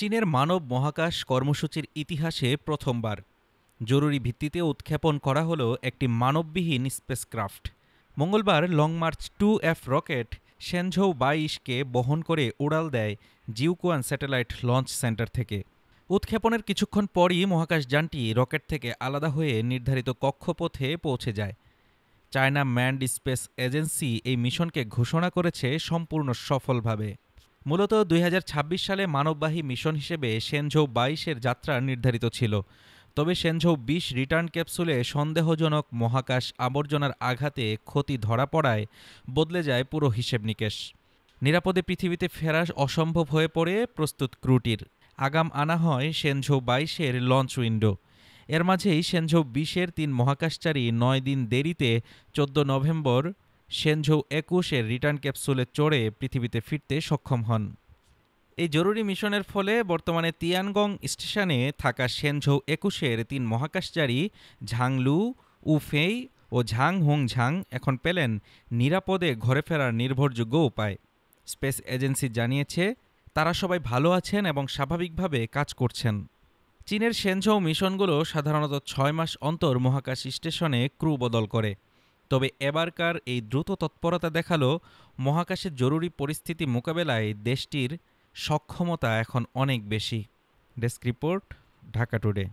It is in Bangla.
চীনের মানব মহাকাশ কর্মসূচির ইতিহাসে প্রথমবার জরুরি ভিত্তিতে উৎক্ষেপণ করা হলো একটি মানববিহীন স্পেসক্রাফট। মঙ্গলবার long march 2F rocket Shenzhou 22কে বহন করে উড়াল দেয় জিউকুয়ান স্যাটেলাইট লঞ্চ সেন্টার থেকে। উৎক্ষেপণের কিছুক্ষণ পরই মহাকাশযানটি রকেট থেকে আলাদা হয়ে নির্ধারিত কক্ষপথে পৌঁছে যায়। চায়না ম্যানড স্পেস এজেন্সি এই মিশনকে ঘোষণা করেছে সম্পূর্ণ সফলভাবে। মূলত 2026 সালে মানববাহী মিশন হিসেবে শেনঝৌ 22-এর যাত্রা নির্ধারিত ছিল। তবে শেনঝৌ 20 রিটার্ন ক্যাপসুলে সন্দেহজনক মহাকাশ আবর্জনার আঘাতে ক্ষতি ধরা পড়ায় বদলে যায় পুরো হিসেব নিকেশ। নিরাপদে পৃথিবীতে ফেরা অসম্ভব হয়ে পড়ে প্রস্তুত ক্রুটির। আগাম আনা হয় শেনঝৌ 22-এর লঞ্চ উইন্ডো। এর মাঝেই শেনঝৌ 20-এর 3 মহাকাশচারী 9 দিন দেরিতে 14 নভেম্বর শেনঝৌ 21-এর রিটার্ন ক্যাপসুলে চড়ে পৃথিবীতে ফিরতে সক্ষম হন। এই জরুরি মিশনের ফলে বর্তমানে তিয়ানগং স্টেশনে থাকা শেনঝৌ 21-এর 3 মহাকাশচারী ঝাং লু, উ ফেই ও ঝাং হোংঝাং এখন পেলেন নিরাপদে ঘরে ফেরার নির্ভরযোগ্য উপায়। স্পেস এজেন্সি জানিয়েছে তারা সবাই ভালো আছেন এবং স্বাভাবিকভাবে কাজ করছেন। চীনের শেনঝৌ মিশনগুলো সাধারণত 6 মাস অন্তর মহাকাশ স্টেশনে ক্রু বদল করে। তবে এবারকার এই দ্রুত তৎপরতা দেখালো মহাকাশের জরুরি পরিস্থিতি মোকাবেলায় দেশটির সক্ষমতা এখন অনেক বেশি। Desk report, Dhaka today.